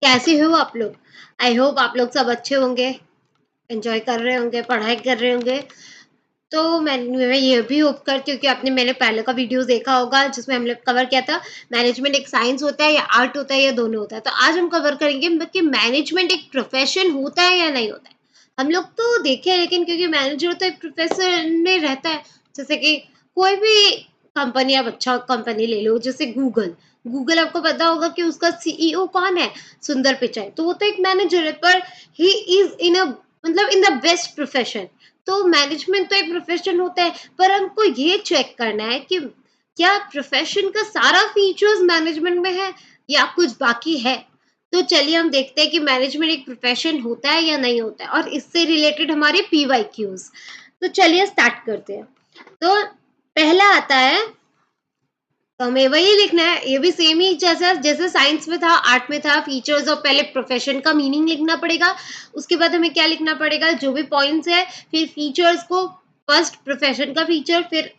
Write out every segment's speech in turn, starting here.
कैसे हो आप लोग? आई होप आप लोग सब अच्छे होंगे, एंजॉय कर रहे होंगे, पढ़ाई कर रहे होंगे। तो मैं ये भी होप करती हूँ कि आपने मेरे पहले का वीडियो देखा होगा जिसमें हमने कवर किया था मैनेजमेंट एक साइंस होता है या आर्ट होता है या दोनों होता है। तो आज हम कवर करेंगे कि मैनेजमेंट एक प्रोफेशन होता है या नहीं होता है। हम लोग तो देखे लेकिन क्योंकि मैनेजर तो एक प्रोफेशन में रहता है, जैसे कि कोई भी कंपनी, आप अच्छा कंपनी ले लो जैसे गूगल। गूगल आपको पता होगा कि उसका सीईओ कौन है? सुंदर पिचाई। तो वो तो एक मैनेजर है, पर ही इज इन अ मतलब इन द बेस्ट प्रोफेशन। तो मैनेजमेंट तो एक प्रोफेशन होता है, पर हमको ये चेक करना है कि क्या प्रोफेशन का सारा फीचर्स मैनेजमेंट में है या कुछ बाकी है। तो चलिए हम देखते हैं कि मैनेजमेंट एक प्रोफेशन होता है या नहीं होता है, और इससे रिलेटेड हमारे पीवाईक्यूज। तो चलिए स्टार्ट करते हैं। तो पहला आता है, तो हमें वही लिखना है, ये भी सेम ही जैसा जैसे साइंस में था, आर्ट में था, फीचर्स और पहले प्रोफेशन का मीनिंग लिखना पड़ेगा। उसके बाद हमें क्या लिखना पड़ेगा, जो भी पॉइंट्स है, फिर फीचर्स को फर्स्ट प्रोफेशन का फीचर, फिर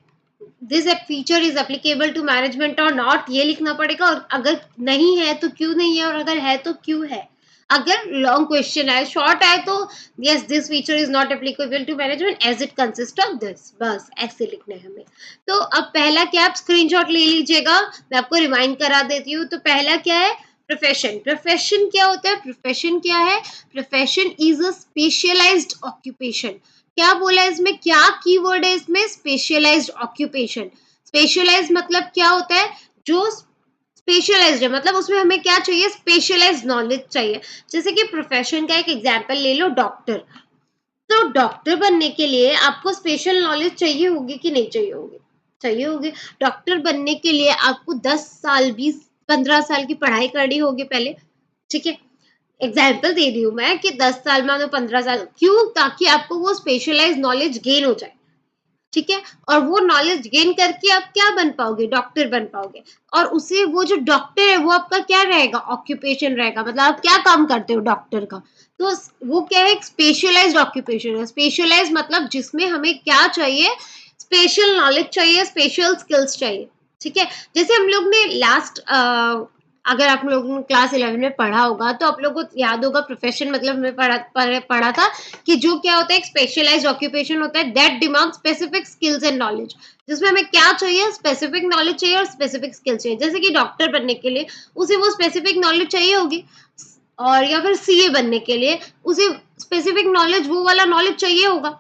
this feature is applicable to management और नॉट, ये लिखना पड़ेगा। और अगर नहीं है तो क्यों नहीं है, और अगर है तो क्यों है। अगर लॉन्ग क्वेश्चन है, शॉर्ट है तो yes this feature is not applicable to management as it consist of this, बस ऐसे लिखना है हमें। तो अब पहला क्या, आप स्क्रीनशॉट ले लीजिएगा, मैं आपको रिमाइंड करा देती हूँ। तो पहला क्या है, प्रोफेशन। प्रोफेशन क्या होता है, प्रोफेशन क्या है, profession is a specialised occupation. क्या बोला है इसमें, क्या कीवर्ड है इसमें, स्पेशलाइज्ड ऑक्यूपेशन। स्पेशलाइज्ड मतलब क्या होता है, जो स्पेशलाइज्ड है, मतलब उसमें हमें क्या चाहिए, स्पेशलाइज्ड नॉलेज चाहिए। जैसे कि प्रोफेशन का एक एग्जांपल ले लो, डॉक्टर। तो डॉक्टर बनने के लिए आपको स्पेशल नॉलेज चाहिए होगी कि नहीं चाहिए होगी, चाहिए होगी। डॉक्टर बनने के लिए आपको 10 साल 20 15 साल की पढ़ाई करनी होगी पहले, ठीक है। एग्जाम्पल दे रही हूँ मैं कि 10 साल में 15 साल, क्यों, ताकि आपको वो स्पेशलाइज नॉलेज गेन हो जाए, ठीक है। और वो नॉलेज गेन करके आप क्या बन पाओगे, डॉक्टर बन पाओगे। और उसे वो जो डॉक्टर है वो आपका क्या रहेगा, ऑक्यूपेशन रहेगा, मतलब आप क्या काम करते हो डॉक्टर का। तो वो क्या है, स्पेशलाइज्ड ऑक्यूपेशन है। स्पेशलाइज मतलब जिसमें हमें क्या चाहिए, स्पेशल नॉलेज चाहिए, स्पेशल स्किल्स चाहिए, ठीक है। जैसे हम लोग ने लास्ट अगर आप लोगों ने क्लास 11 में पढ़ा होगा तो आप लोगों को याद होगा, प्रोफेशन मतलब हमें पढ़ा था कि जो क्या होता है, एक स्पेशलाइज्ड ऑक्यूपेशन होता है that demand specific skills and knowledge. जिसमें हमें क्या चाहिए, स्पेसिफिक नॉलेज चाहिए और स्पेसिफिक स्किल्स चाहिए। जैसे कि डॉक्टर बनने के लिए उसे वो स्पेसिफिक नॉलेज चाहिए होगी, और या फिर सीए बनने के लिए उसे स्पेसिफिक नॉलेज, वो वाला नॉलेज चाहिए होगा,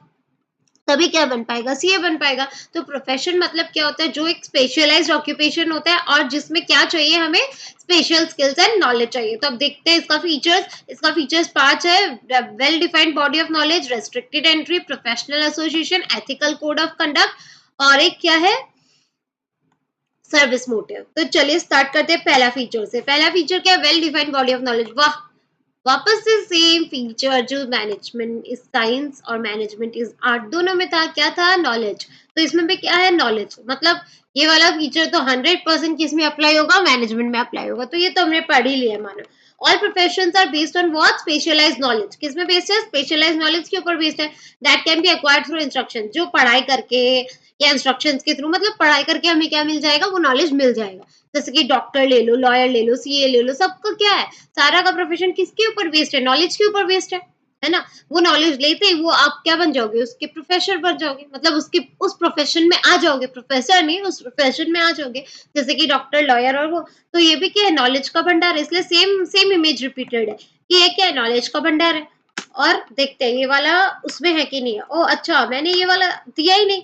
तभी क्या बन पाएगा, सीए बन पाएगा। तो प्रोफेशन मतलब क्या होता है, जो एक स्पेशलाइज्ड ऑक्यूपेशन होता है और जिसमें क्या चाहिए हमें, स्पेशल स्किल्स एंड नॉलेज चाहिए। तो अब देखते हैं इसका फीचर्स। इसका फीचर्स 5 है, well defined body of knowledge, restricted entry, professional association, ethical code of conduct, और एक क्या है, सर्विस मोटिव। तो चलिए स्टार्ट करते हैं पहला फीचर से। पहला फीचर क्या है, well defined body of knowledge. वाह, वापस से सेम फीचर जो मैनेजमेंट इज साइंस और मैनेजमेंट इज आर्ट दोनों में था, क्या था, नॉलेज। तो इसमें भी क्या है, नॉलेज। मतलब ये वाला फीचर तो 100% किस में अप्लाई होगा, मैनेजमेंट में अप्लाई होगा। तो ये तो हमने पढ़ ही लिया, मानो। All professions are based on what, specialised knowledge. किस में बेस्ड है, स्पेशलाइज्ड नॉलेज के ऊपर बेस्ड है। That can be acquired through instruction, जो पढ़ाई करके या इंस्ट्रक्शंस के थ्रू, मतलब पढ़ाई करके हमें क्या मिल जाएगा, वो नॉलेज मिल जाएगा। जैसे कि डॉक्टर ले लो, लॉयर ले लो, सीए ले लो, सबका क्या है, सारा का प्रोफेशन किसके ऊपर बेस्ड है, नॉलेज के ऊपर बेस्ड है ना। वो नॉलेज लेते ही वो आप क्या बन जाओगे, उसके प्रोफेसर बन जाओगे, मतलब उसके उस प्रोफेशन में आ जाओगे, प्रोफेसर नहीं, उस प्रोफेशन में आ जाओगे। जैसे कि डॉक्टर, लॉयर और वो। तो ये भी क्या है, नॉलेज का भंडार है, इसलिए सेम सेम इमेज रिपीटेड है कि ये क्या है, नॉलेज का भंडार है। और देखते हैं ये वाला उसमें है कि नहीं है। ओ अच्छा, मैंने ये वाला दिया ही नहीं,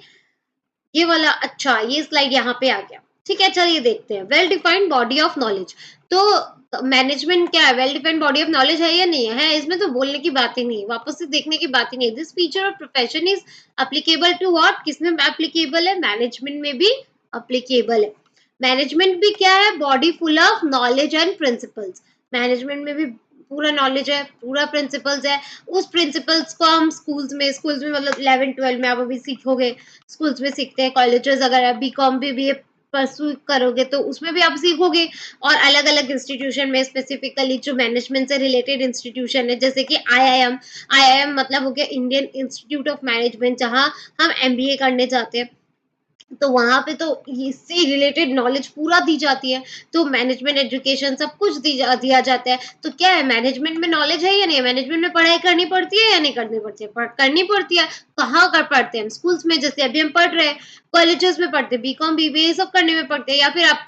ये वाला, अच्छा ये स्लाइड यहाँ पे आ गया, ठीक है। चलिए देखते हैं, well defined body of knowledge. तो मैनेजमेंट क्या है, well defined body of knowledge है या नहीं है, इसमें तो बोलने की बात ही नहीं है, वापस से देखने की बात ही नहीं है। This feature of profession is applicable to what, किसमें एप्लीकेबल है, मैनेजमेंट में भी अप्लीकेबल है। मैनेजमेंट भी क्या है, body full of knowledge and principles. Management में भी पूरा नॉलेज है, पूरा प्रिंसिपल्स है। उस प्रिंसिपल्स को हम स्कूल्स में मतलब 11 12 में आप अभी सीखोगे, स्कूल्स में सीखते हैं, कॉलेजेस अगर आप बीकॉम भी परसू करोगे तो उसमें भी आप सीखोगे। और अलग अलग इंस्टीट्यूशन में स्पेसिफिकली जो मैनेजमेंट से रिलेटेड इंस्टीट्यूशन है, जैसे कि आईआईएम। आईआईएम मतलब हो गया इंडियन इंस्टीट्यूट ऑफ मैनेजमेंट, जहाँ हम एमबीए करने जाते हैं। तो वहाँ पे तो इससे रिलेटेड नॉलेज पूरा दी जाती है। तो मैनेजमेंट एजुकेशन सब कुछ दिया जाता है। तो क्या है, मैनेजमेंट में नॉलेज है या नहीं है? मैनेजमेंट में पढ़ाई करनी पड़ती है या नहीं करनी पड़ती है? करनी पड़ती है। कहाँ कर पढ़ते हैं हम? स्कूल्स में, जैसे अभी हम पढ़ रहे हैं, कॉलेजेस में पढ़ते हैं, बीकॉम, बीबीए ये सब करने में पढ़ते हैं, या फिर आप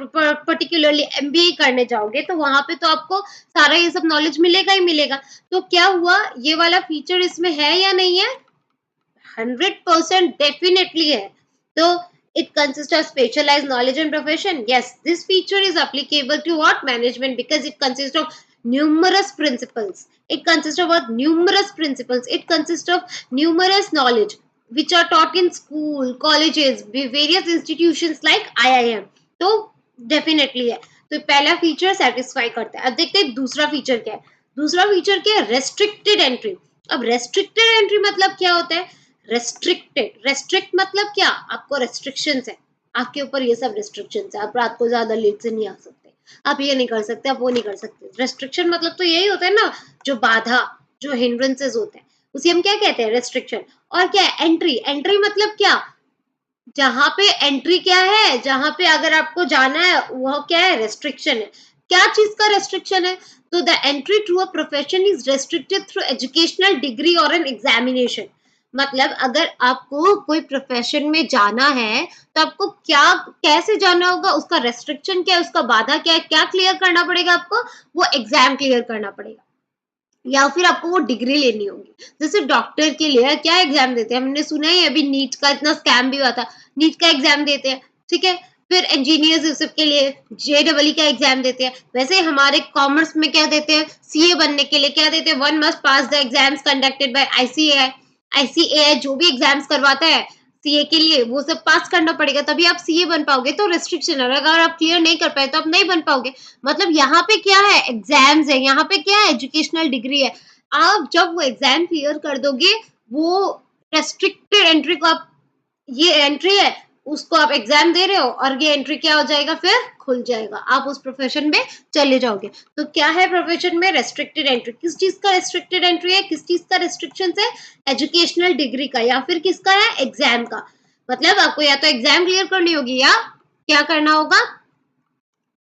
पर्टिकुलरली एमबीए करने जाओगे तो वहाँ पे तो आपको सारा ये सब नॉलेज मिलेगा ही मिलेगा। तो क्या हुआ, ये वाला फीचर इसमें है या नहीं है? 100% definitely है। तो it consists of specialized knowledge and profession. Yes, this feature is applicable to what? Management, because it consists of numerous principles. It consists of what? Numerous principles. It consists of numerous knowledge which are taught in school, colleges, various institutions like IIM. तो definitely है। तो पहला feature satisfy करता है। अब देखते हैं दूसरा फीचर क्या है। दूसरा फीचर क्या है? Restricted entry. अब रेस्ट्रिक्टेड एंट्री मतलब क्या होता है? रेस्ट्रिक्ट मतलब क्या? आपको रेस्ट्रिक्शंस है, आपके ऊपर ये सब रेस्ट्रिक्शंस है। आप रात को ज्यादा लेट से नहीं आ सकते, आप ये नहीं कर सकते, आप वो नहीं कर सकते। रेस्ट्रिक्शन मतलब तो यही होता है ना, जो बाधा, जो हिंड्रेंसेस होते हैं, उसे हम क्या कहते हैं? रेस्ट्रिक्शन। और क्या है? एंट्री। एंट्री मतलब क्या? जहां पे एंट्री क्या है, जहां पे अगर आपको जाना है वह क्या है? रेस्ट्रिक्शन है। क्या चीज का रेस्ट्रिक्शन है? तो the entry to a profession is restricted through educational degree और एन एग्जामिनेशन। मतलब अगर आपको कोई प्रोफेशन में जाना है तो आपको क्या, कैसे जाना होगा, उसका रेस्ट्रिक्शन क्या है, उसका बाधा क्या है, क्या क्लियर करना पड़ेगा आपको? वो एग्जाम क्लियर करना पड़ेगा, या फिर आपको वो डिग्री लेनी होगी। जैसे डॉक्टर के लिए क्या एग्जाम देते हैं? हमने सुना है अभी नीट का इतना स्कैम भी हुआ था। नीट का एग्जाम देते हैं, ठीक है। फिर इंजीनियर्स सब के लिए जेडबलई का एग्जाम देते हैं। वैसे हमारे कॉमर्स में क्या देते हैं? सीए बनने के लिए क्या देते हैं? One must pass the exams conducted by ICAI. ICAI जो भी एग्जाम्स करवाता है सीए के लिए, वो सब पास करना पड़ेगा, तभी आप सीए बन पाओगे। तो रिस्ट्रिक्शन है, अगर आप क्लियर नहीं कर पाए तो आप नहीं बन पाओगे। मतलब यहाँ पे क्या है? एग्जाम्स है, यहाँ पे क्या है? एजुकेशनल डिग्री है। आप जब वो एग्जाम क्लियर कर दोगे, वो रेस्ट्रिक्टेड एंट्री को आप, ये एंट्री है, उसको आप एग्जाम दे रहे हो और ये एंट्री क्या हो जाएगा? फिर खुल जाएगा, आप उस प्रोफेशन में चले जाओगे। तो क्या है प्रोफेशन में? Restricted entry. किस चीज का रेस्ट्रिक्टेड एंट्री है? किस चीज का रेस्ट्रिक्शन है? एजुकेशनल डिग्री का, या फिर किसका है? एग्जाम का। मतलब आपको या तो एग्जाम क्लियर करनी होगी, या क्या करना होगा?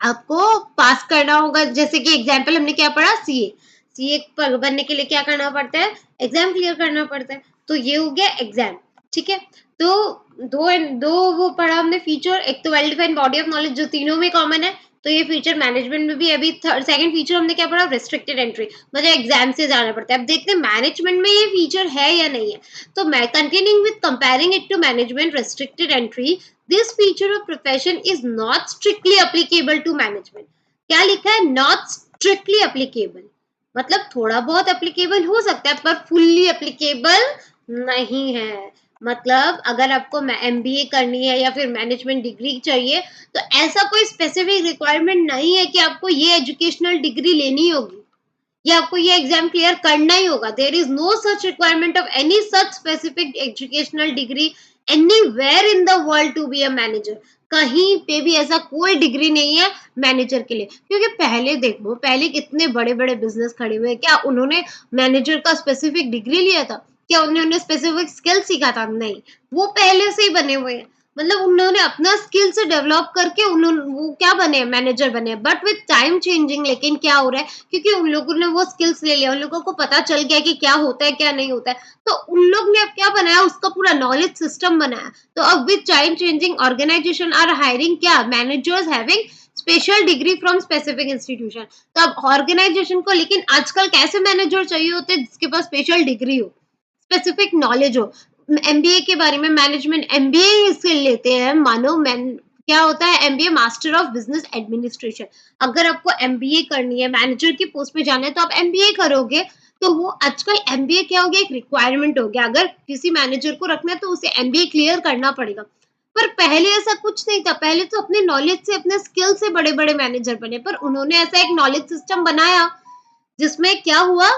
आपको पास करना होगा। जैसे कि एग्जाम्पल हमने क्या पढ़ा? सीए। सीए बनने के लिए क्या करना पड़ता है? एग्जाम क्लियर करना पड़ता है। तो ये हो गया एग्जाम, ठीक है। तो दो वो पढ़ा हमने फीचर, एक तो well defined body of knowledge जो तीनों में कॉमन है। तो ये फीचर मैनेजमेंट में भी। अभी सेकंड फीचर हमने क्या पढ़ा? रेस्ट्रिक्टेड एंट्री, मतलब एग्जाम से जाना पड़ता है। अब देखते हैं मैनेजमेंट में ये फीचर है या नहीं है। तो मैं continuing with comparing it to management restricted entry, this feature of profession is not strictly applicable to management. क्या लिखा है? not strictly applicable, मतलब थोड़ा बहुत एप्लीकेबल हो सकता है पर फुल्ली एप्लीकेबल नहीं है। मतलब अगर आपको एमबीए करनी है या फिर मैनेजमेंट डिग्री चाहिए, तो ऐसा कोई स्पेसिफिक रिक्वायरमेंट नहीं है कि आपको ये एजुकेशनल डिग्री लेनी होगी या आपको ये एग्जाम क्लियर करना ही होगा। There is no such requirement of any such specific educational degree anywhere in the world to be a manager. कहीं पे भी ऐसा कोई डिग्री नहीं है मैनेजर के लिए। क्योंकि पहले देखो, पहले कितने बड़े बड़े बिजनेस खड़े हुए, क्या उन्होंने मैनेजर का स्पेसिफिक डिग्री लिया था? क्या उन्होंने स्पेसिफिक स्किल सीखा था? नहीं, वो पहले से ही बने हुए हैं। मतलब उन्होंने अपना स्किल से डेवलप करके उन्होंने वो क्या बने? मैनेजर बने। बट विद टाइम चेंजिंग, लेकिन क्या हो रहा है, क्योंकि उन लोगों ने वो स्किल्स ले लिया, उन लोगों को पता चल गया कि क्या होता है क्या नहीं होता है, तो उन लोग ने अब क्या बनाया? उसका पूरा नॉलेज सिस्टम बनाया। तो अब with time changing organisation are hiring क्या? Managers having special degree from specific institution. तो अब ऑर्गेनाइजेशन को लेकिन आजकल कैसे मैनेजर चाहिए होते हैं? जिसके पास स्पेशल डिग्री हो, स्पेसिफिक नॉलेज हो। एमबीए के बारे में, मैनेजमेंट एमबीए इससे लेते हैं। मानो क्या होता है MBA? Master of business administration. अगर आपको एमबीए करनी है, मैनेजर की पोस्ट पे जाना है, तो आप एमबीए करोगे। तो वो आजकल एमबीए क्या हो गया? एक रिक्वायरमेंट हो गया। अगर किसी मैनेजर को रखना है तो उसे एमबीए क्लियर करना पड़ेगा। पर पहले ऐसा कुछ नहीं था। पहले तो अपने नॉलेज से, अपने स्किल से बड़े बड़े मैनेजर बने। पर उन्होंने ऐसा एक नॉलेज सिस्टम बनाया जिसमें क्या हुआ?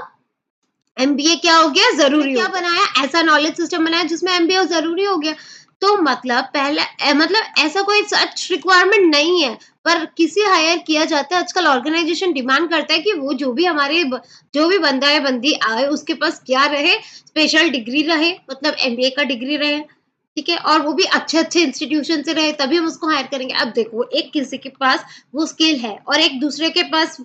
एमबीए क्या हो गया? जरूरी क्या बनाया? ऐसा नॉलेज सिस्टम बनाया जिसमें एमबीए जरूरी हो गया। तो मतलब पहले मतलब ऐसा कोई सच रिक्वायरमेंट नहीं है, पर किसी हायर किया जाता है। आजकल ऑर्गेनाइजेशन डिमांड करता है कि वो जो भी हमारे जो भी बंदा है बंदी आए, उसके पास क्या रहे? स्पेशल डिग्री रहे, मतलब एमबीए का डिग्री रहे। ठीक है, और वो भी अच्छे-अच्छे इंस्टीट्यूशन से रहे तभी हम उसको हायर करेंगे। अब देखो एक किसी के पास वो स्किल है और एक दूसरे के पास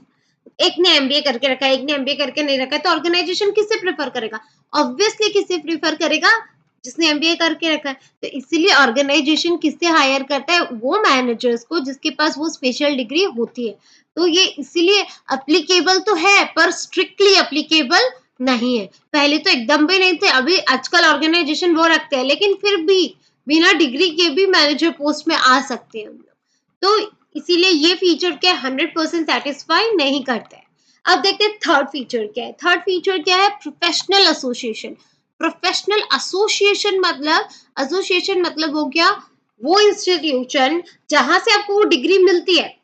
एक ने एमबीए करके रखा है, एक ने एमबीए करके नहीं रखा है, तो ऑर्गेनाइजेशन किसे प्रेफर करेगा? ऑब्वियसली किसे प्रेफर करेगा? जिसने एमबीए करके रखा है। तो इसीलिए ऑर्गेनाइजेशन किससे हायर करता है? वो मैनेजर्स को जिसके पास वो स्पेशल डिग्री होती है। तो ये इसीलिए एप्लीकेबल तो है पर स्ट्रिक्टली एप्लीकेबल नहीं है। पहले तो एकदम भी नहीं थे, अभी आजकल ऑर्गेनाइजेशन वो रखते हैं, लेकिन फिर भी बिना डिग्री के भी मैनेजर पोस्ट में आ सकते हैं हम लोग। तो इसीलिए ये फीचर क्या 100% सेटिस्फाई नहीं करता है। अब देखते हैं थर्ड फीचर क्या है। थर्ड फीचर क्या है? Professional association. प्रोफेशनल एसोसिएशन मतलब हो गया वो इंस्टीट्यूशन जहां से आपको वो डिग्री मिलती है।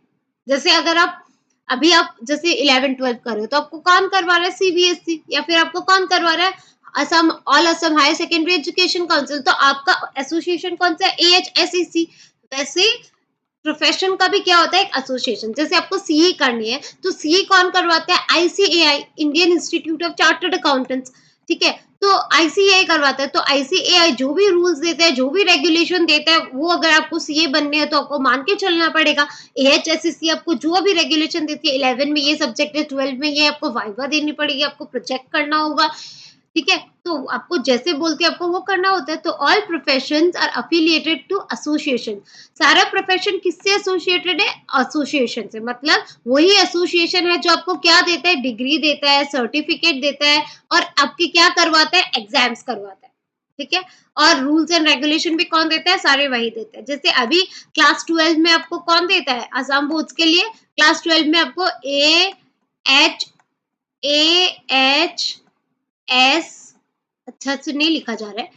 जैसे अगर आप अभी आप जैसे 11-12 कर रहे हो तो आपको कौन करवा रहा है? सीबीएसई, या फिर आपको कौन करवा रहा है? Assam, all Assam higher secondary education council. तो आपका एसोसिएशन कौन सा है? एएचएसईसी। वैसे प्रोफेशन का भी क्या होता है? एक एसोसिएशन। जैसे आपको सीए करनी है तो सीए कौन करवाता है? ICAI, Indian institute of chartered accountants. ठीक है, तो आईसीएआई करवाता है। तो आईसीएआई जो भी रूल्स देता है, जो भी रेगुलेशन देता है, वो अगर आपको सीए बनने है तो आपको मान के चलना पड़ेगा। एएचएससीसी आपको जो भी रेगुलेशन देती है, 11 में ये सब्जेक्ट है, 12 में ये, आपको वाइवा देनी पड़ेगी, आपको प्रोजेक्ट करना होगा। ठीक है, तो आपको जैसे बोलती है आपको वो करना होता है। तो all professions are affiliated to association. सारा प्रोफेशन किससे एसोसिएटेड है? एसोसिएशन से। मतलब वही एसोसिएशन है जो आपको क्या देता है? डिग्री देता है, सर्टिफिकेट देता है और आपकी क्या करवाता है? एग्जाम्स करवाता है। ठीक है, और रूल्स एंड रेगुलेशन भी कौन देता है? सारे वही देते हैं। जैसे अभी क्लास 12 में आपको कौन देता है? असम बोर्ड्स के लिए क्लास 12 में आपको एच अच्छा से नहीं लिखा जा रहा है।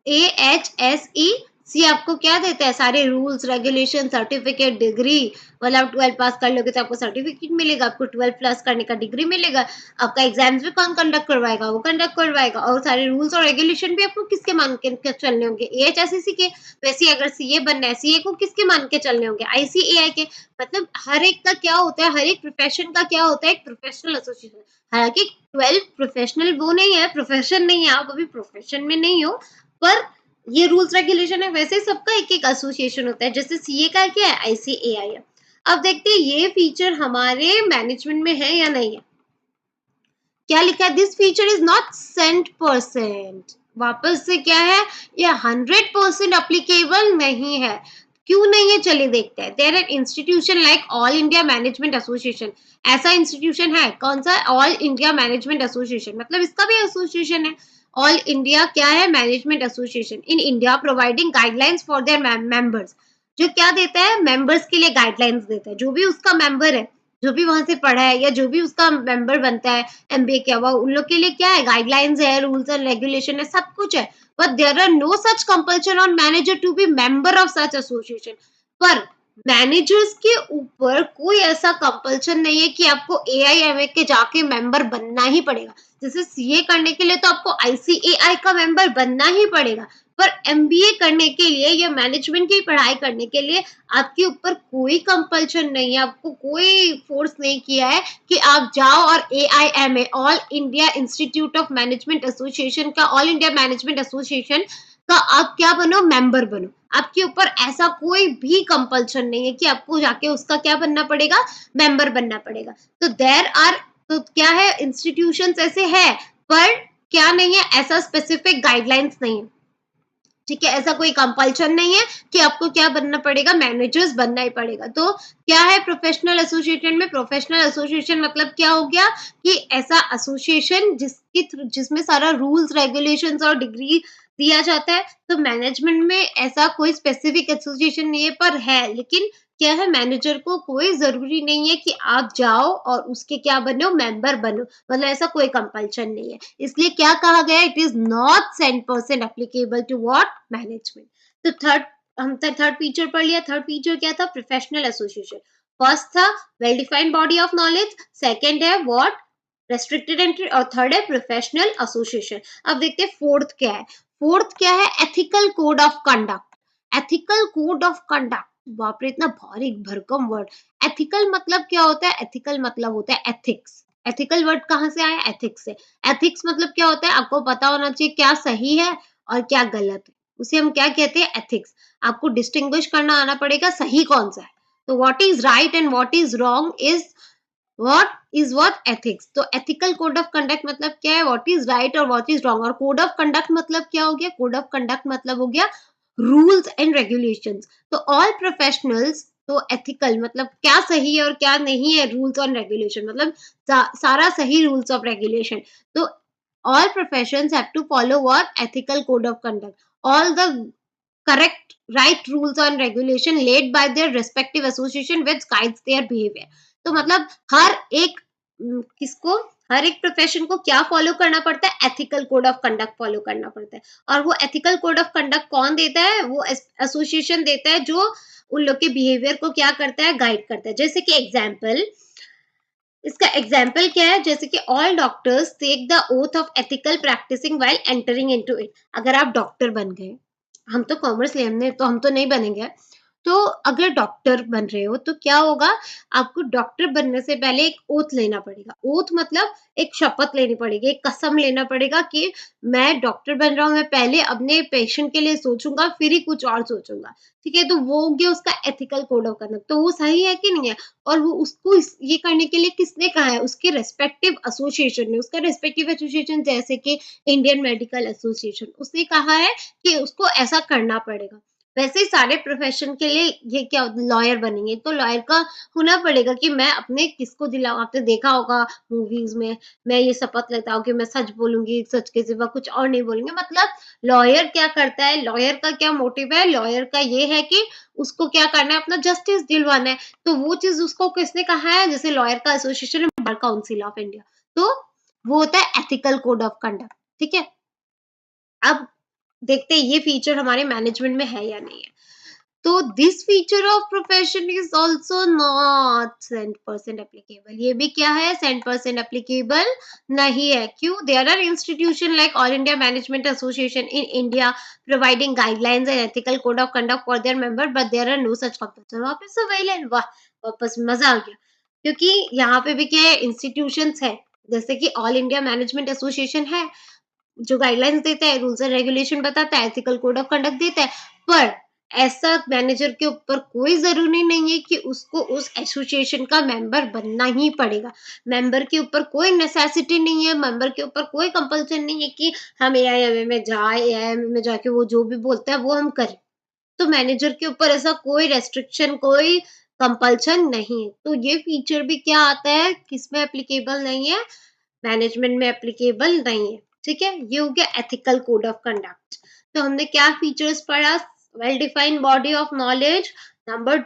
AHSEC आपको क्या देता है? सारे रूल्स रेगुलेशन, सर्टिफिकेट, डिग्री। मतलब 12 पास कर लोगे तो आपको सर्टिफिकेट मिलेगा, आपको 12 प्लस करने का डिग्री मिलेगा। आपका एग्जाम्स भी कौन कंडक्ट करवाएगा? वो कंडक्ट करवाएगा। और सारे रूल्स और रेगुलेशन भी आपको किसके मान के चलने होंगे? AHSEC के। वैसे अगर सीए बनना है, सीए को किसके मान के चलने होंगे? आईसीएआई के। मतलब हर एक का क्या होता है? हर एक प्रोफेशन का क्या होता है? एक प्रोफेशनल एसोसिएशन। हालांकि 12 प्रोफेशनल वो नहीं है, प्रोफेशन नहीं है, आप अभी प्रोफेशन में नहीं हो, पर ये रूल्स रेगुलेशन है। वैसे सबका एक एक एसोसिएशन होता है। जैसे सीए का क्या है? आईसीएआई है। अब देखते हैं ये फीचर हमारे मैनेजमेंट में है या नहीं है। क्या लिखा है? This feature is not 100%। वापस से क्या है? ये 100% अप्लीकेबल नहीं है। क्यों नहीं है? चलिए देखते हैं। There are institution like all India management association. ऐसा इंस्टीट्यूशन है कौन सा? All India management association. मतलब इसका भी एसोसिएशन है। ऑल इंडिया क्या है? Management association in India providing guidelines for their members. जो क्या देता है? मेंबर्स के लिए गाइडलाइंस देता है। जो भी उसका मेंबर है, जो भी वहां से पढ़ा है या जो भी उसका मेंबर बनता है, एमबीए किया हुआ, उन लोग के लिए क्या है? गाइडलाइंस है, रूल्स एंड रेगुलेशन है, सब कुछ है। But there are no such compulsion on manager to be member of such association. पर मैनेजर्स के ऊपर कोई ऐसा कंपल्शन नहीं है कि आपको एआईएमए के जाके मेंबर बनना ही पड़ेगा। जैसे सीए करने के लिए तो आपको आईसीएआई का मेंबर बनना ही पड़ेगा, पर एमबीए करने के लिए या मैनेजमेंट की पढ़ाई करने के लिए आपके ऊपर कोई कंपल्शन नहीं है, आपको कोई फोर्स नहीं किया है कि आप जाओ और AIMA, all India institute of management association का, ऑल इंडिया मैनेजमेंट एसोसिएशन का आप क्या बनो? मेंबर बनो। आपके ऊपर ऐसा कोई भी कंपल्शन नहीं है कि आपको जाके उसका क्या बनना पड़ेगा? मेंबर बनना पड़ेगा। तो देयर आर, तो क्या है? इंस्टीट्यूशंस ऐसे है, पर क्या नहीं है? ऐसा स्पेसिफिक गाइडलाइंस नहीं है। ठीक है, ऐसा कोई कंपल्शन नहीं है कि आपको क्या बनना पड़ेगा? मैनेजर्स बनना ही पड़ेगा। तो क्या है प्रोफेशनल एसोसिएशन में? प्रोफेशनल एसोसिएशन मतलब क्या हो गया कि ऐसा एसोसिएशन जिसमें सारा रूल्स रेगुलेशंस और डिग्री दिया जाता है। तो मैनेजमेंट में ऐसा कोई स्पेसिफिक एसोसिएशन नहीं है, पर है, लेकिन क्या है? मैनेजर को कोई जरूरी नहीं है कि आप जाओ और उसके क्या बनो? मेंबर बनो। मतलब ऐसा कोई कंपल्शन नहीं है। इसलिए क्या कहा गया? It is not 100% applicable to what? Management. तो थर्ड फीचर पढ़ लिया। थर्ड फीचर क्या था? Professional association. फर्स्ट था well defined body of knowledge, second है व्हाट? रेस्ट्रिक्टेड एंट्री, और थर्ड है प्रोफेशनल एसोसिएशन। अब देखते हैं फोर्थ क्या है। फोर्थ क्या है? Ethical code of conduct. Ethical code of conduct, बाप रे इतना भारी भरकम वर्ड। एथिकल मतलब क्या होता है? एथिकल मतलब होता है एथिक्स। एथिकल वर्ड कहाँ से आया? एथिक्स से। एथिक्स मतलब क्या होता है? आपको पता होना चाहिए क्या सही है और क्या गलत है। उसे हम क्या कहते हैं, एथिक्स। आपको डिस्टिंग्विश करना आना पड़ेगा सही कौन सा है। तो what is right and what is wrong is what ethics. तो एथिकल कोड ऑफ कंडक्ट मतलब क्या है, व्हाट इज राइट और व्हाट इज रॉन्ग। और कोड ऑफ कंडक्ट मतलब क्या हो गया, कोड ऑफ कंडक्ट मतलब हो गया रूल्स एंड रेगुलेशंस। तो ऑल प्रोफेशनल्स, तो एथिकल मतलब क्या सही है और क्या नहीं है, रूल्स और रेगुलेशन मतलब सारा सही रूल्स ऑफ रेगुलेशन। तो all professions have to follow what ethical code of conduct, all the correct right rules and regulation laid by their respective association which guides their behavior। तो मतलब हर एक किसको, हर एक प्रोफेशन को क्या फॉलो करना पड़ता है, ethical code of conduct follow करना पड़ता है। और वो एथिकल कोड ऑफ कंडक्ट कौन देता है, वो एसोसिएशन देता है जो उन लोग के बिहेवियर को क्या करता है, गाइड करता है। जैसे कि एग्जाम्पल, इसका एग्जाम्पल क्या है, जैसे कि all doctors take the oath of ethical practicing while entering into it. अगर आप डॉक्टर बन गए, हम तो कॉमर्स ले, हमने तो हम तो नहीं बनेंगे, तो अगर डॉक्टर बन रहे हो तो क्या होगा, आपको डॉक्टर बनने से पहले एक ओथ लेना पड़ेगा। ओथ मतलब एक शपथ लेनी पड़ेगी, एक कसम लेना पड़ेगा कि मैं डॉक्टर बन रहा हूँ, मैं पहले अपने पेशेंट के लिए सोचूंगा फिर ही कुछ और सोचूंगा। ठीक है, तो वो हो गया उसका एथिकल कोड ऑफ कंडक्ट। तो वो सही है कि नहीं है, और वो उसको ये करने के लिए किसने कहा है, उसके रेस्पेक्टिव एसोसिएशन ने। उसका रेस्पेक्टिव एसोसिएशन जैसे कि इंडियन मेडिकल एसोसिएशन, उसने कहा है कि उसको ऐसा करना पड़ेगा। वैसे ही सारे प्रोफेशन के लिए ये क्या, लॉयर बनेंगे तो लॉयर का होना पड़ेगा कि मैं अपने किसको दिलाऊं। आपने देखा होगा मूवीज में, मैं ये शपथ लेता हूँ कि मैं सच बोलूंगी, सच के सिवा कुछ और नहीं बोलूंगी। मतलब लॉयर क्या करता है, लॉयर का क्या मोटिव है, लॉयर का ये है कि उसको क्या करना है, अपना जस्टिस दिलवाना है। तो वो चीज उसको किसने कहा है, जैसे लॉयर का एसोसिएशन है बार काउंसिल ऑफ इंडिया, तो वो होता है एथिकल कोड ऑफ कंडक्ट। ठीक है, अब देखते हैं ये फीचर हमारे मैनेजमेंट में है या नहीं है। तो this feature of profession is also not 100% applicable. ये भी क्या है, 100% एप्लीकेबल नहीं है। क्यों, there are institution like all India management association in India providing guidelines and ethical code of conduct for their member, but there are no such compulsion. वापस surveillance, वाह वापस मजा आ गया। क्योंकि यहाँ पे भी क्या है, इंस्टीट्यूशंस है, जैसे कि ऑल इंडिया मैनेजमेंट एसोसिएशन है जो गाइडलाइंस देता है, रूल्स एंड रेगुलेशन बताता है, एथिकल कोड ऑफ कंडक्ट देता है। पर ऐसा मैनेजर के ऊपर कोई जरूरी नहीं है कि उसको उस एसोसिएशन का मेंबर बनना ही पड़ेगा। मेंबर के ऊपर कोई नेसेसिटी नहीं है, मेंबर के ऊपर कोई कंपल्सन नहीं है कि हम एआईएमए में जाए, एआईएमए में जाके वो जो भी बोलता है वो हम करें। तो मैनेजर के ऊपर ऐसा कोई रेस्ट्रिक्शन, कोई कंपल्सन नहीं है। तो ये फीचर भी क्या आता है, किसमें एप्लीकेबल नहीं है, मैनेजमेंट में एप्लीकेबल नहीं है। ठीक है, ये हो गया एथिकल कोड ऑफ कंडक्ट। तो हमने क्या फीचर्स पढ़ा, well defined body of knowledge. Number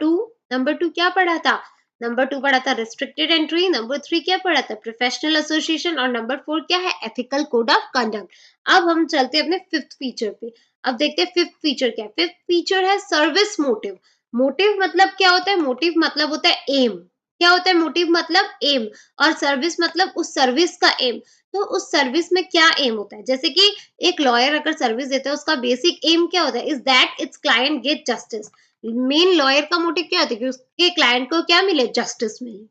two क्या पढ़ा था, नंबर 2 पढ़ा था रिस्ट्रिक्टेड एंट्री। नंबर 3 क्या पढ़ा था, प्रोफेशनल एसोसिएशन। और नंबर 4 क्या है, एथिकल कोड ऑफ कंडक्ट। अब हम चलते हैं अपने फिफ्थ फीचर पे। अब देखते हैं फिफ्थ फीचर क्या है। फिफ्थ फीचर है सर्विस मोटिव। मोटिव मतलब क्या होता है, मोटिव मतलब होता है एम। क्या होता है मोटिव, मतलब एम। और सर्विस मतलब उस सर्विस का एम। तो उस सर्विस में क्या एम होता है, जैसे कि एक लॉयर अगर सर्विस देता है, उसका बेसिक एम क्या होता है, is that it's client gate justice. Main lawyer का मोटिव क्या होता है कि उसके क्लाइंट को क्या मिले, जस्टिस मिले।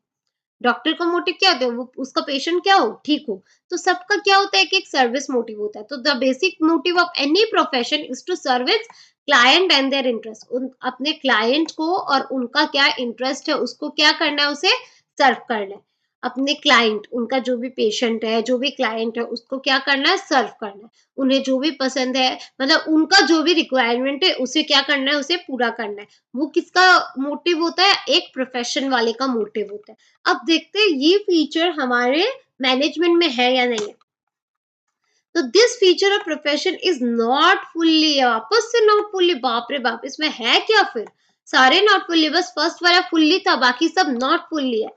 डॉक्टर का मोटिव क्या होता है, वो उसका पेशेंट क्या हो, ठीक हो। तो सबका क्या होता है कि एक सर्विस मोटिव होता है। तो the basic motive of any profession is to service client and their interest. अपने क्लाइंट को और उनका क्या इंटरेस्ट है उसको क्या करना है, उसे सर्व करना है। अपने क्लाइंट, उनका जो भी पेशेंट है, जो भी क्लाइंट है, उसको क्या करना है, सर्व करना है। उन्हें जो भी पसंद है, मतलब उनका जो भी रिक्वायरमेंट है उसे क्या करना है, उसे पूरा करना है। वो किसका मोटिव होता है, एक प्रोफेशन वाले का मोटिव होता है। अब देखते हैं ये फीचर हमारे मैनेजमेंट में है या नहीं है। तो this feature of profession is not fully, वापस से नॉट फुल्ली, बाप रे बाप, इसमें है क्या फिर, सारे नॉट फुल्ली, बस फर्स्ट वाला फुल्ली था, बाकी सब नॉट फुल्ली है।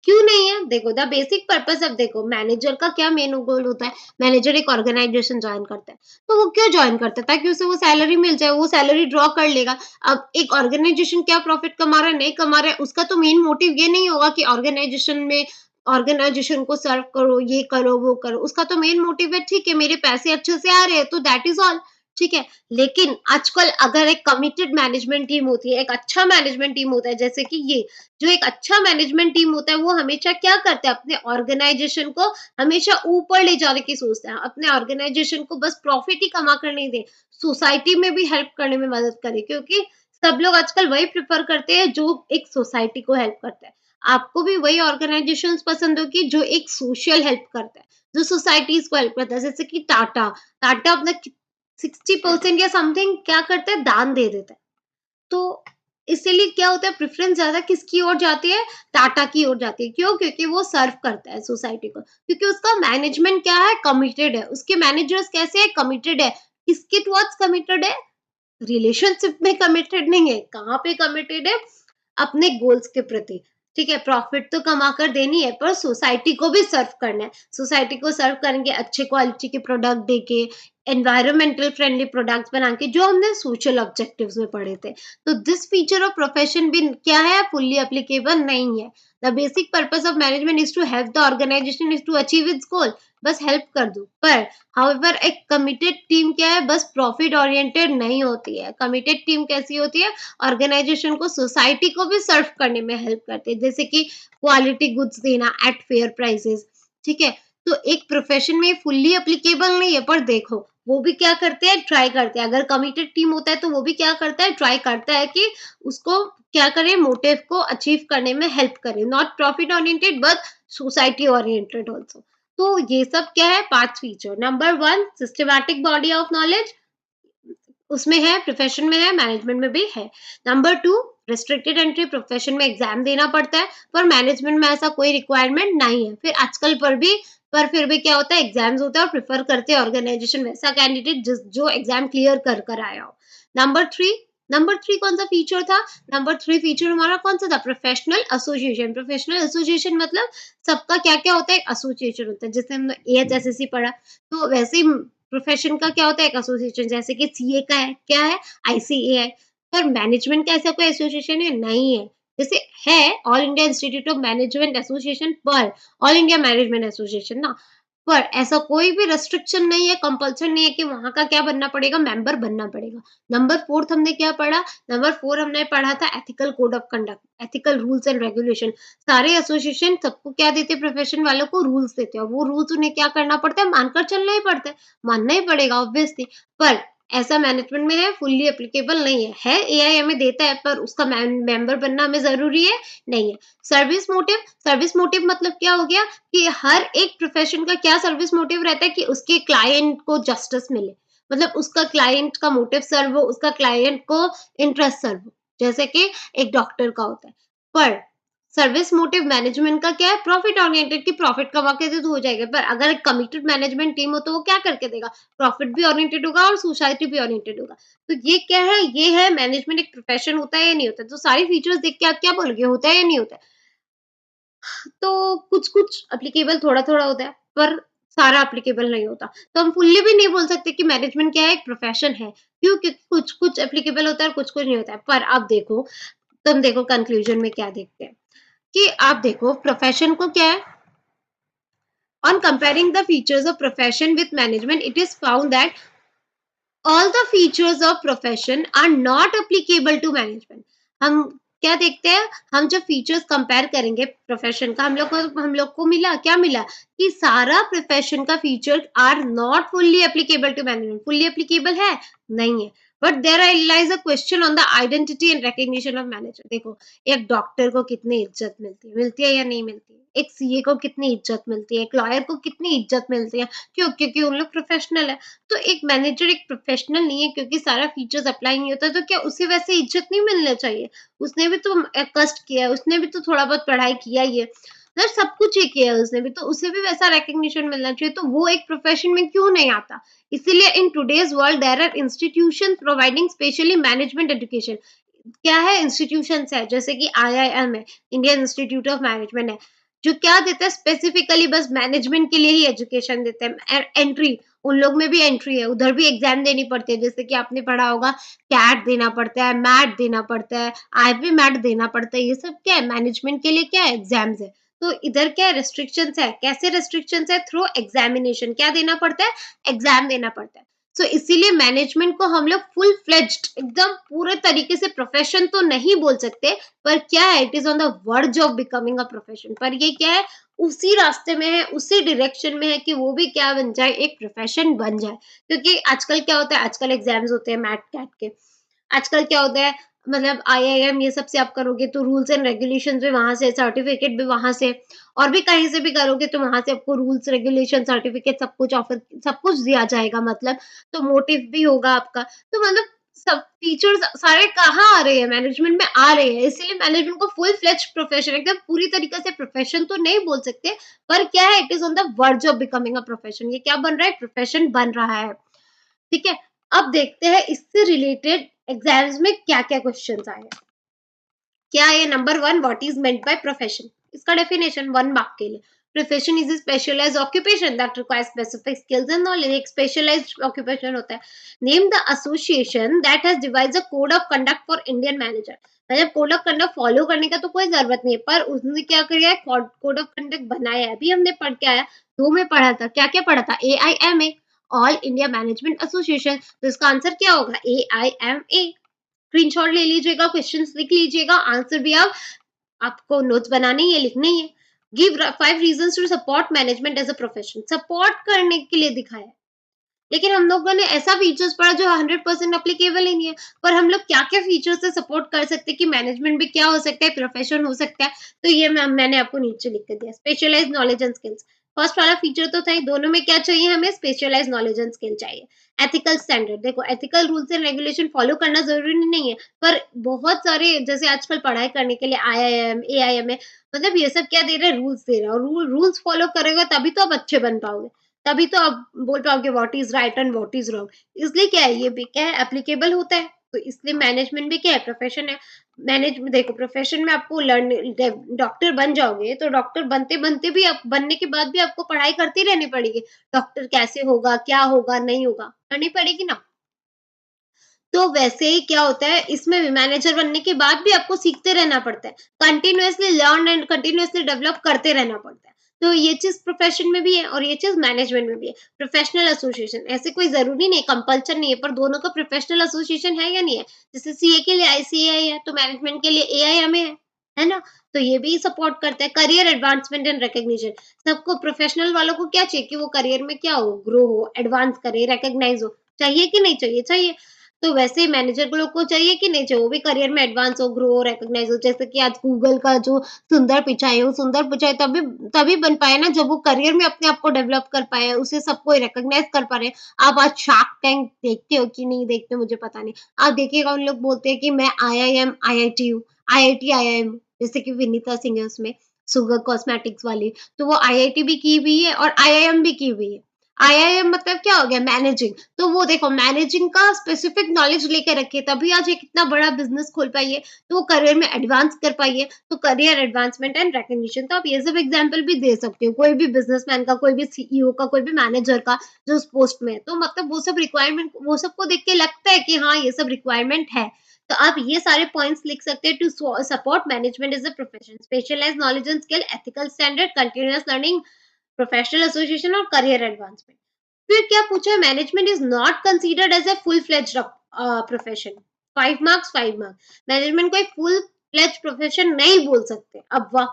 क्यों नहीं है, देखो द बेसिक पर्पस। अब देखो मैनेजर का क्या मेन गोल होता है, मैनेजर एक ऑर्गेनाइजेशन ज्वाइन करता है, तो वो क्यों ज्वाइन करता है, ताकि उसे वो सैलरी मिल जाए, वो सैलरी ड्रॉ कर लेगा। अब एक ऑर्गेनाइजेशन क्या प्रॉफिट कमा रहा है, नहीं कमा रहा है, उसका तो मेन मोटिव ये नहीं होगा कि ऑर्गेनाइजेशन को सर्व करो, ये करो वो करो। उसका तो मेन मोटिव है, ठीक है मेरे पैसे अच्छे से आ रहे हैं तो दैट इज ऑल। ठीक है। लेकिन आजकल अगर एक कमिटेड मैनेजमेंट टीम होती है, एक अच्छा मैनेजमेंट टीम होता है, जैसे कि ये जो एक अच्छा मैनेजमेंट टीम होता है, वो हमेशा क्या करता है, अपने ऑर्गेनाइजेशन को हमेशा ऊपर ले जाने की सोचता है। अपने ऑर्गेनाइजेशन को बस प्रॉफिट ही कमा कर नहीं दे, सोसाइटी में भी हेल्प करने में मदद करे, क्योंकि सब लोग आजकल वही प्रेफर करते हैं जो एक सोसाइटी को हेल्प करता है। आपको भी वही ऑर्गेनाइजेशंस पसंद होगी जो एक सोशल हेल्प करता है, जो सोसाइटीज को हेल्प करता है, जैसे कि टाटा। टाटा अपना 60% या समथिंग क्या करता है, दान दे देता है। तो इसीलिए क्या होता है, प्रेफरेंस ज्यादा किसकी ओर जाती है, टाटा की ओर जाती है। क्यों? क्योंकि वो सर्व करता है सोसाइटी को, क्योंकि उसका मैनेजमेंट क्या है, कमिटेड है, उसके मैनेजर्स कैसे है, कमिटेड है। किसके टुवर्ड्स कमिटेड है, रिलेशनशिप में कमिटेड नहीं है, कहाँ पे कमिटेड है, अपने गोल्स के प्रति। ठीक है, प्रॉफिट तो कमा कर देनी है, पर सोसाइटी को भी सर्व करना है। सोसाइटी को सर्व करेंगे अच्छे क्वालिटी के प्रोडक्ट देके, एनवायरमेंटल फ्रेंडली प्रोडक्ट्स बना के, जो हमने सोशल ऑब्जेक्टिव्स में पढ़े थे। तो दिस फीचर ऑफ प्रोफेशन भी क्या है, फुल्ली एप्लीकेबल नहीं है। The basic purpose of management is to help the organisation is to achieve its goal, बस हेल्प कर दो। पर हाउएवर एक कमिटेड टीम क्या है, बस प्रॉफिट ओरिएंटेड नहीं होती है। कमिटेड टीम कैसी होती है, ऑर्गेनाइजेशन को, सोसाइटी को भी सर्व करने में हेल्प करते हैं, जैसे कि क्वालिटी गुड्स देना एट फेयर प्राइसेस। ठीक है, तो एक प्रोफेशन में फुल्ली एप्लीकेबल नहीं है, पर देखो वो भी क्या करते हैं, ट्राई करते हैं। अगर कमिटेड टीम होता है तो वो भी क्या करता है, ट्राई करता है कि उसको क्या करे, मोटिव को अचीव करने में हेल्प करे, not profit oriented but society oriented also. तो ये सब क्या है, 5 feature. Number 1, systematic body of knowledge, उसमें है, प्रोफेशन में है, मैनेजमेंट में भी है। नंबर 2, रिस्ट्रिक्टेड एंट्री, प्रोफेशन में एग्जाम देना पड़ता है, पर मैनेजमेंट में ऐसा कोई रिक्वायरमेंट नहीं है। फिर आजकल पर फिर भी क्या होता है, एग्जाम्स होता है और प्रेफर करते हैं ऑर्गेनाइजेशन वैसा कैंडिडेट जो एग्जाम क्लियर कर आया हो। नंबर 3, नंबर 3 कौन सा फीचर था, नंबर 3 फीचर हमारा कौन सा था, प्रोफेशनल एसोसिएशन। प्रोफेशनल एसोसिएशन मतलब सबका क्या क्या होता है, एक एसोसिएशन होता है, जैसे हमने एएचएसएससी पढ़ा, तो वैसे ही प्रोफेशन का क्या होता है, एक एसोसिएशन, जैसे कि सीए का है, क्या है, आईसीए है। पर मैनेजमेंट का ऐसा कोई एसोसिएशन है, नहीं है। जैसे है all India institute of management association, पर ऑल इंडिया मैनेजमेंट एसोसिएशन ना, पर ऐसा कोई भी रेस्ट्रिक्शन नहीं है, कंपल्सन नहीं है कि वहां का क्या बनना पड़ेगा, मेंबर बनना पड़ेगा। नंबर 4 हमने क्या पढ़ा, नंबर 4 हमने पढ़ा था ethical code of conduct, ethical rules and regulation. सारे एसोसिएशन सबको क्या देते हैं, प्रोफेशन वालों को रूल्स देते हैं, वो रूल्स उन्हें क्या करना पड़ता है, मानकर चलना ही पड़ता है, मानना ही पड़ेगा ऑब्वियसली। पर ऐसा मैनेजमेंट में है, फुल्ली एप्लीकेबल नहीं है एआई हमें देता है, पर उसका मेंबर बनना हमें जरूरी है, नहीं है। सर्विस मोटिव, सर्विस मोटिव मतलब क्या हो गया, कि हर एक प्रोफेशन का क्या सर्विस मोटिव रहता है, कि उसके क्लाइंट को जस्टिस मिले, मतलब उसका क्लाइंट का मोटिव सर्व हो, उसका क्लाइंट को इंटरेस्ट सर्व हो, जैसे कि एक डॉक्टर का होता है। पर सर्विस मोटिव मैनेजमेंट का क्या है, प्रॉफिट ओरिएंटेड, की प्रॉफिट कमा के दे तो हो जाएगा। पर अगर एक कमिटेड मैनेजमेंट टीम हो तो वो क्या करके देगा, प्रॉफिट भी ओरिएंटेड होगा और सोसाइटी भी ओरिएंटेड होगा। तो ये क्या है, ये है मैनेजमेंट एक प्रोफेशन होता है या नहीं होता। तो सारी फीचर्स देख के आप क्या बोलोगे, होता है या नहीं होता है। तो कुछ-कुछ एप्लीकेबल थोड़ा-थोड़ा होता है, पर सारा एप्लीकेबल नहीं होता। तो हम फुल्ली भी नहीं बोल सकते कि मैनेजमेंट क्या है, एक प्रोफेशन है। क्यों? क्योंकि कुछ-कुछ एप्लीकेबल होता है और कुछ-कुछ नहीं होता है। पर अब देखो, तुम देखो कंक्लूजन में क्या देखते हैं, कि आप देखो प्रोफेशन को क्या है, on comparing the features of profession with management, it is found that all the features of profession are not applicable to management. हम क्या देखते हैं, हम जब फीचर्स कंपेयर करेंगे प्रोफेशन का, हम लोग को मिला क्या, मिला कि सारा प्रोफेशन का feature are not fully applicable to management. Fully applicable है, नहीं है। But there lies a question on the identity and recognition of manager. देखो, एक डॉक्टर को कितनी इज्जत मिलती है या नहीं मिलती है, एक सीए को कितनी इज्जत मिलती है, एक लॉयर को कितनी इज्जत मिलती है, क्यों? क्योंकि उन लोग प्रोफेशनल है। तो एक मैनेजर एक प्रोफेशनल नहीं है, क्योंकि सारा फीचर्स अप्लाई नहीं होता, तो क्या उसे वैसे इज्जत नहीं मिलना चाहिए, उसने भी तो कष्ट किया है, उसने भी तो थोड़ा बहुत पढ़ाई किया ही है, मतलब सब कुछ ही किया है उसने भी, तो उसे भी वैसा रिकग्निशन मिलना चाहिए। तो वो एक प्रोफेशन में क्यों नहीं आता। इसीलिए in today's world there are institution providing specially management education. क्या है, इंस्टीट्यूशंस है, जैसे कि आईआईएम है, इंडियन इंस्टीट्यूट ऑफ मैनेजमेंट है, जो क्या देता है, स्पेसिफिकली बस मैनेजमेंट के लिए ही एजुकेशन देते हैं। एंट्री, उन लोग में भी एंट्री है, उधर भी एग्जाम देनी पड़ती है, जैसे कि आपने पढ़ा होगा, कैट देना पड़ता है, मैट देना पड़ता है, आईबी मैट देना पड़ता है, ये सब क्या है, मैनेजमेंट के लिए क्या है, एग्जाम्स है। तो इधर क्या है, रेस्ट्रिक्शंस है, कैसे रेस्ट्रिक्शंस है, थ्रू एग्जामिनेशन, क्या देना पड़ता है, एग्जाम देना पड़ता है। सो इसीलिए मैनेजमेंट को हम लोग फुल फ्लेज्ड एकदम पूरे तरीके से प्रोफेशन तो नहीं बोल सकते, पर क्या है, it is on the verge of becoming a profession. पर ये क्या है, उसी रास्ते में है, उसी डायरेक्शन में है कि वो भी क्या बन जाए, एक प्रोफेशन बन जाए। क्योंकि आजकल क्या होता है, आजकल एग्जाम्स होते हैं मैट कैट के, आजकल क्या होता है, मतलब आईआईएम ये सब से आप करोगे तो रूल्स एंड रेगुलेशंस भी वहां से, सर्टिफिकेट भी वहां से, और भी कहीं से भी करोगे तो वहां से आपको रूल्स रेगुलेशन सर्टिफिकेट सब कुछ ऑफर, सब कुछ दिया जाएगा, मतलब तो मोटिव भी होगा आपका। तो मतलब सब टीचर्स सारे कहाँ आ रहे हैं, मैनेजमेंट में आ रहे हैं। इसीलिए मैनेजमेंट को फुल फ्लेज प्रोफेशन, एकदम पूरी तरीके से प्रोफेशन तो नहीं बोल सकते, पर क्या है, it is on the verge of becoming a profession. ये क्या बन रहा है, प्रोफेशन बन रहा है। ठीक है, अब देखते हैं इससे रिलेटेड एग्जाम्स में क्या क्या क्वेश्चन आए हैं। क्या है, number one, what is meant by profession. इसका डेफिनेशन 1 मार्क के लिए, profession is a specialized occupation that requires specific skills and knowledge। एक स्पेशलाइज्ड ऑक्यूपेशन होता है। Name the association that has divide a code of conduct for Indian manager. मतलब code of conduct follow करने का तो कोई जरूरत नहीं है, पर उसने क्या किया है, कोड ऑफ कंडक्ट बनाया है। अभी हमने पढ़ के आया, 2 में पढ़ा था, क्या क्या पढ़ा था, AIMA, all India management association. तो इसका आंसर क्या होगा, AIMA। स्क्रीनशॉट ले लीजिएगा, क्वेश्चंस लिख लीजिएगा, आंसर भी आप, आपको नोट्स बनाने ही है, लिखने ही है। Give 5 reasons to support management as a profession. Support करने के लिए दिखाया है, लेकिन हम लोगों ने ऐसा फीचर्स पढ़ा जो 100% अप्लीकेबल ही नहीं है। पर हम लोग क्या क्या फीचर्स से सपोर्ट कर सकते हैं कि मैनेजमेंट भी क्या हो सकता है, प्रोफेशन हो सकता है। तो ये मैंने आपको नीचे लिख कर दिया, specialise knowledge and skills. First वाला फीचर तो था ही, दोनों में क्या चाहिए हमें, स्पेशलाइज नॉलेज एंड स्किल चाहिए। एथिकल स्टैंडर्ड, देखो ethical rules and regulation follow करना जरूरी नहीं है, पर बहुत सारे जैसे आजकल पढ़ाई करने के लिए IIM AIM है, मतलब ये सब क्या दे रहे हैं, रूल्स दे रहे हैं, और रूल्स फॉलो करेगा तभी तो आप अच्छे बन पाओगे, तभी तो आप बोल पाओगे what is right and what is wrong. इसलिए क्या है, ये भी क्या है, एप्लीकेबल होता है। तो इसलिए मैनेजमेंट भी क्या है, प्रोफेशन है। मैनेज देखो, प्रोफेशन में आपको लर्न, डॉक्टर बन जाओगे तो डॉक्टर बनते बनते भी, आप बनने के बाद भी आपको पढ़ाई करती रहनी पड़ेगी। डॉक्टर कैसे होगा, क्या होगा, नहीं होगा, करनी पड़ेगी ना। तो वैसे ही क्या होता है, इसमें भी मैनेजर बनने के बाद भी आपको सीखते रहना पड़ता है, continuously learn and continuously develop करते रहना पड़ता है। तो ये चीज प्रोफेशन में भी है और ये चीज मैनेजमेंट में भी है। प्रोफेशनल एसोसिएशन, ऐसे कोई जरूरी नहीं, कंपल्सन नहीं है, पर दोनों का प्रोफेशनल एसोसिएशन है या नहीं है। जैसे सीए के लिए ICAI है, तो मैनेजमेंट के लिए AIMA है ना। तो ये भी सपोर्ट करता है। करियर एडवांसमेंट एंड रिकग्निशन, सबको प्रोफेशनल वालों को क्या चाहिए कि वो करियर में क्या हो, ग्रो हो, एडवांस करे, रिकग्नाइज हो, चाहिए कि नहीं चाहिए, चाहिए। तो वैसे ही मैनेजर को लोग को चाहिए कि नहीं चाहिए, वो भी करियर में एडवांस हो, ग्रो हो, रिकॉग्नाइज हो। जैसे कि आज गूगल का जो सुंदर पिचाई है, वो सुंदर पिचाई तभी तभी बन पाए ना जब वो करियर में अपने आप को डेवलप कर पाए, उसे सबको रिकॉग्नाइज कर पा रहे हैं। आप आज शार्क टैंक देखते हो कि नहीं देखते, मुझे पता नहीं। आप देखिएगा, उन लोग बोलते हैं कि मैं IIM IIT हूँ, IIT IIM, जैसे कि विनीता सिंह है उसमें, सुगर कॉस्मेटिक्स वाली, तो वो IIT भी की हुई है और IIM भी की हुई है। IIM मतलब क्या हो गया, मैनेजिंग। तो वो देखो, मैनेजिंग का स्पेसिफिक नॉलेज लेके रखे, तभी आज एक इतना बड़ा बिजनेस खोल पाई है, तो वो करियर में एडवांस कर पाई है। तो करियर एडवांसमेंट एंड रिकग्निशन, तो आप ये सब एग्जांपल भी दे सकते हो, कोई भी बिजनेसमैन का, कोई भी CEO का, कोई भी मैनेजर का जो उस पोस्ट में है। तो मतलब वो सब रिक्वायरमेंट, वो सबको देख के लगता है कि हाँ, ये सब रिक्वायरमेंट है। तो आप ये सारे पॉइंट्स लिख सकते हैं, to support management as a profession, specialised knowledge and skill, ethical standard, continuous learning, professional association और करियर एडवांसमेंट। फिर क्या पूछा है, management is not considered as a full fledged profession. 5 marks, 5 marks. Management को एक फुल फ्लेज्ड प्रोफेशन नहीं बोल सकते। अब वाह,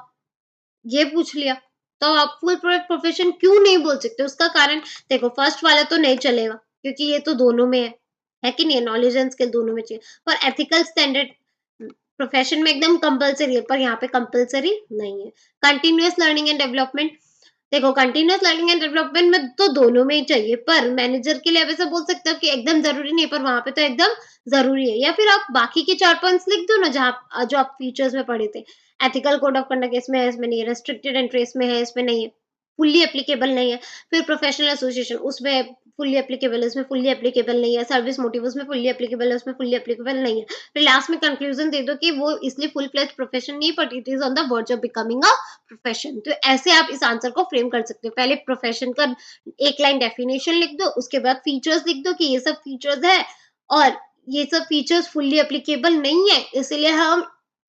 ये पूछ लिया, तो आप फुल प्रोफेशन क्यों नहीं बोल सकते, उसका कारण देखो, फर्स्ट वाला तो नहीं चलेगा क्योंकि ये तो दोनों में है कि नहीं, नॉलेज एंड स्किल दोनों में चाहिए। पर एथिकल स्टैंडर्ड प्रोफेशन में एकदम कंपलसरी है, पर यहाँ पे कंपलसरी नहीं है। कंटिन्यूअस लर्निंग एंड डेवलपमेंट, देखो कंटिन्यूअस लर्निंग एंड डेवलपमेंट में तो दोनों में ही चाहिए, पर मैनेजर के लिए आप ऐसा बोल सकते हो कि एकदम जरूरी नहीं, पर वहां पे तो एकदम जरूरी है। या फिर आप बाकी के 4 पॉइंट्स लिख दो ना, जहाँ जो आप फीचर्स में पढ़े थे। एथिकल कोड ऑफ कंडक्ट इसमें है, इसमें नहीं है। रेस्ट्रिक्टेड इंटरेस्ट में है, इसमें नहीं है, फुल्ली एप्लीकेबल नहीं है। फिर प्रोफेशनल एसोसिएशन, उसमें फुल्ली एप्लीकेबल है, इसमें फुल्ली एप्लीकेबल नहीं है। सर्विस मोटिव, उसमें फुल्ली एप्लीकेबल है, उसमें फुल्ली एप्लीकेबल नहीं है। फिर लास्ट में कंक्लूजन दे दो कि वो इसलिए फुल फ्लेज्ड प्रोफेशन नहीं, but it is on the verge of becoming a profession. तो ऐसे आप इस आंसर को फ्रेम कर सकते हो। पहले प्रोफेशन का एक लाइन डेफिनेशन लिख दो, उसके बाद फीचर्स लिख दो कि ये सब फीचर्स है, और ये सब फीचर्स फुल्ली एप्लीकेबल नहीं है, इसलिए हम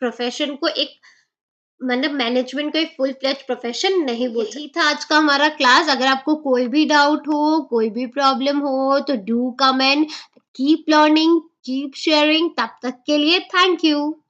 प्रोफेशन को एक मतलब मैनेजमेंट को एक फुल फ्लेज प्रोफेशन नहीं बोल सकते। यही था आज का हमारा क्लास। अगर आपको कोई भी डाउट हो, कोई भी प्रॉब्लम हो तो do comment, keep learning, keep sharing. तब तक के लिए थैंक यू।